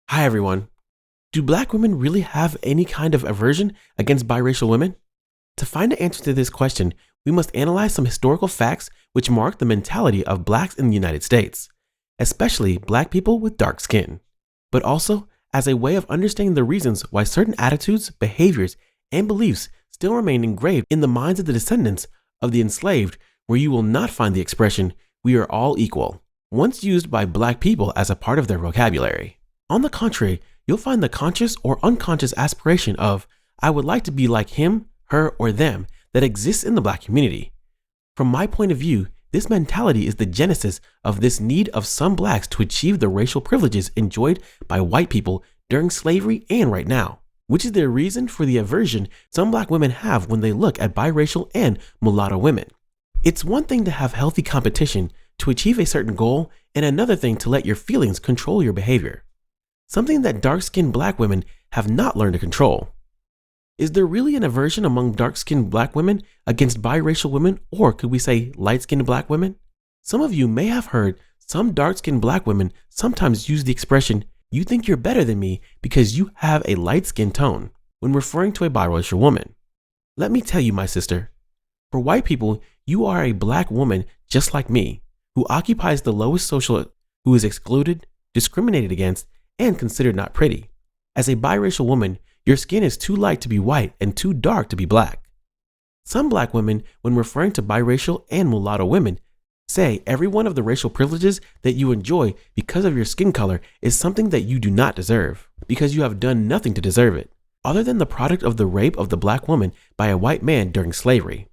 Hi everyone. Do black women really have any kind of aversion against biracial women? To find the answer to this question, we must analyze some historical facts which mark the mentality of blacks in the United States, especially black people with dark skin, but also as a way of understanding the reasons why certain attitudes, behaviors, and beliefs still remain engraved in the minds of the descendants of the enslaved, where you will not find the expression, "we are all equal," once used by black people as a part of their vocabulary. On the contrary, you'll find the conscious or unconscious aspiration of, "I would like to be like him, her, or them," that exists in the black community. From my point of view, this mentality is the genesis of this need of some blacks to achieve the racial privileges enjoyed by white people during slavery and right now, which is the reason for the aversion some black women have when they look at biracial and mulatto women. It's one thing to have healthy competition to achieve a certain goal, and another thing to let your feelings control your behavior. Something that dark-skinned black women have not learned to control. Is there really an aversion among dark-skinned black women against biracial women, or could we say light-skinned black women? Some of you may have heard some dark-skinned black women sometimes use the expression, "you think you're better than me because you have a light skin tone," when referring to a biracial woman. Let me tell you, my sister, for white people, you are a black woman just like me, who occupies the lowest social, who is excluded, discriminated against, and considered not pretty. As a biracial woman, your skin is too light to be white and too dark to be black. Some black women, when referring to biracial and mulatto women, say every one of the racial privileges that you enjoy because of your skin color is something that you do not deserve, because you have done nothing to deserve it, other than the product of the rape of the black woman by a white man during slavery.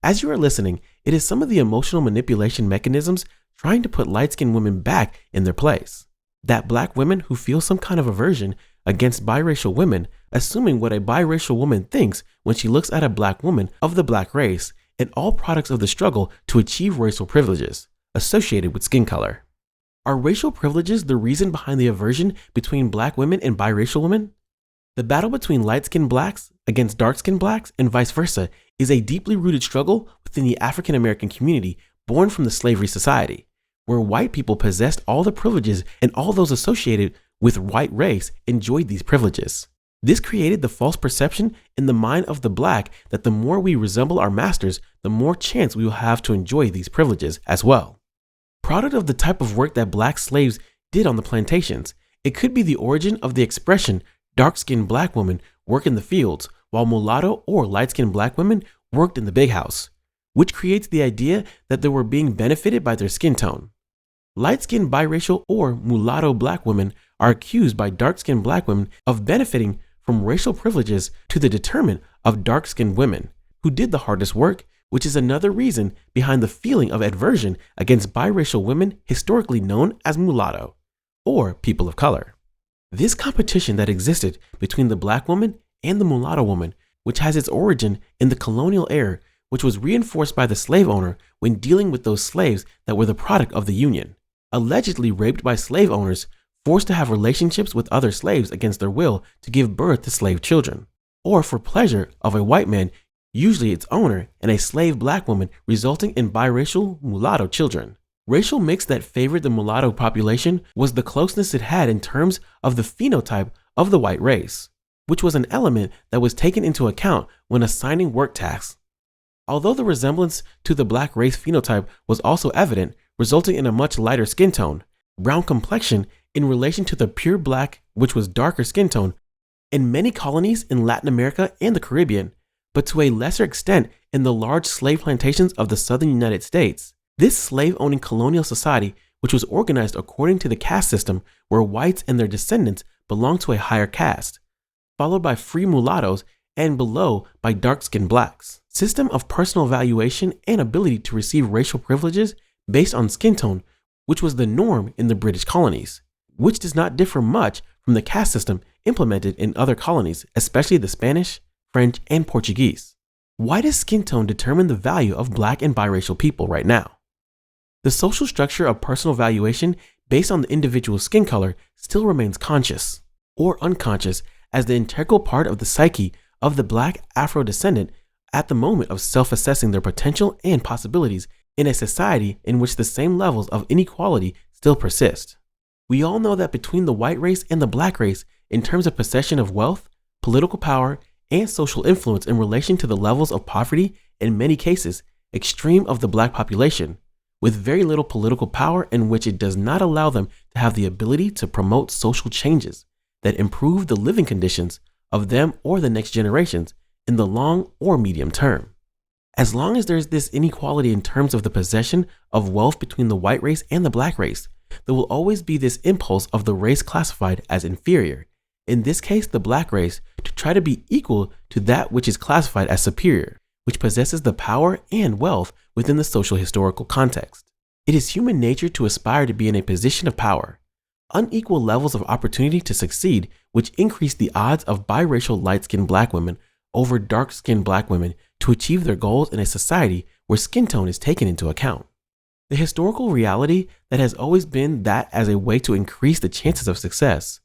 As you are listening, it is some of the emotional manipulation mechanisms trying to put light-skinned women back in their place. That black women who feel some kind of aversion against biracial women, assuming what a biracial woman thinks when she looks at a black woman of the black race, and all products of the struggle to achieve racial privileges associated with skin color. Are racial privileges the reason behind the aversion between black women and biracial women? The battle between light-skinned blacks against dark-skinned blacks and vice versa is a deeply rooted struggle within the African American community born from the slavery society, where white people possessed all the privileges and all those associated with white race enjoyed these privileges. This created the false perception in the mind of the black that the more we resemble our masters, the more chance we will have to enjoy these privileges as well. Product of the type of work that black slaves did on the plantations, it could be the origin of the expression dark-skinned black women work in the fields, while mulatto or light-skinned black women worked in the big house, which creates the idea that they were being benefited by their skin tone. Light-skinned biracial or mulatto black women are accused by dark-skinned black women of benefiting from racial privileges to the detriment of dark-skinned women who did the hardest work, which is another reason behind the feeling of aversion against biracial women historically known as mulatto or people of color. This competition that existed between the black woman and the mulatto woman, which has its origin in the colonial era, which was reinforced by the slave owner when dealing with those slaves that were the product of the Union, allegedly raped by slave owners, forced to have relationships with other slaves against their will to give birth to slave children, or for pleasure of a white man, usually its owner, and a slave black woman, resulting in biracial mulatto children. Racial mix that favored the mulatto population was the closeness it had in terms of the phenotype of the white race, which was an element that was taken into account when assigning work tasks. Although the resemblance to the black race phenotype was also evident, resulting in a much lighter skin tone, brown complexion in relation to the pure black, which was darker skin tone, in many colonies in Latin America and the Caribbean, but to a lesser extent in the large slave plantations of the southern United States. This slave-owning colonial society, which was organized according to the caste system, where whites and their descendants belonged to a higher caste, followed by free mulattoes, and below by dark-skinned blacks. System of personal valuation and ability to receive racial privileges based on skin tone, which was the norm in the British colonies, which does not differ much from the caste system implemented in other colonies, especially the Spanish, French, and Portuguese. Why does skin tone determine the value of black and biracial people right now? The social structure of personal valuation based on the individual's skin color still remains conscious or unconscious as the integral part of the psyche of the black Afro-descendant at the moment of self-assessing their potential and possibilities in a society in which the same levels of inequality still persist. We all know that between the white race and the black race, in terms of possession of wealth, political power, and social influence in relation to the levels of poverty, in many cases, extreme of the black population, with very little political power in which it does not allow them to have the ability to promote social changes that improve the living conditions of them or the next generations in the long or medium term. As long as there's this inequality in terms of the possession of wealth between the white race and the black race, there will always be this impulse of the race classified as inferior, in this case the black race, to try to be equal to that which is classified as superior, which possesses the power and wealth within the social historical context. It is human nature to aspire to be in a position of power. Unequal levels of opportunity to succeed, which increase the odds of biracial light-skinned black women over dark-skinned black women to achieve their goals in a society where skin tone is taken into account. The historical reality that has always been that as a way to increase the chances of success,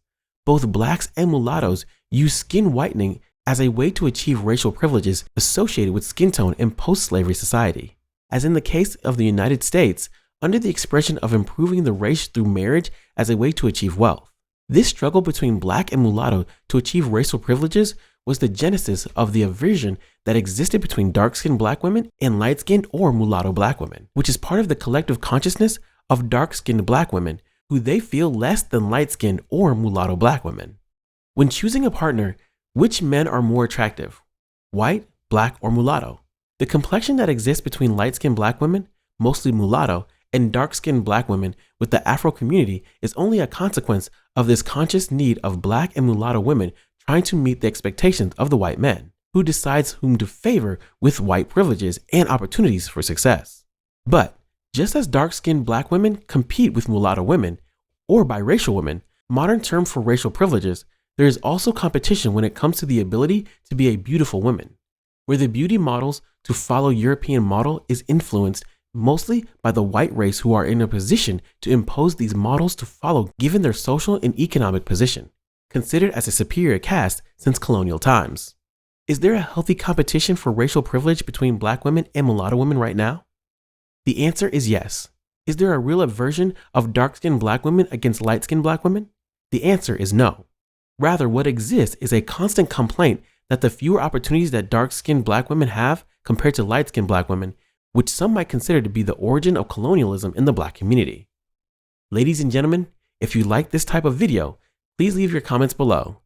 both blacks and mulattoes use skin whitening as a way to achieve racial privileges associated with skin tone in post-slavery society. As in the case of the United States, under the expression of improving the race through marriage as a way to achieve wealth. This struggle between black and mulatto to achieve racial privileges was the genesis of the aversion that existed between dark-skinned black women and light-skinned or mulatto black women, which is part of the collective consciousness of dark-skinned black women who they feel less than light-skinned or mulatto black women. When choosing a partner, which men are more attractive? White, black, or mulatto? The complexion that exists between light-skinned black women, mostly mulatto, and dark-skinned black women with the Afro community is only a consequence of this conscious need of black and mulatto women trying to meet the expectations of the white men, who decides whom to favor with white privileges and opportunities for success. But just as dark-skinned black women compete with mulatto women or biracial women, modern term for racial privileges, there is also competition when it comes to the ability to be a beautiful woman, where the beauty models to follow European model is influenced mostly by the white race who are in a position to impose these models to follow given their social and economic position, considered as a superior caste since colonial times. Is there a healthy competition for racial privilege between black women and mulatto women right now? The answer is yes. Is there a real aversion of dark-skinned black women against light-skinned black women? The answer is no. Rather, what exists is a constant complaint that the fewer opportunities that dark-skinned black women have compared to light-skinned black women, which some might consider to be the origin of colonialism in the black community. Ladies and gentlemen, if you like this type of video, please leave your comments below.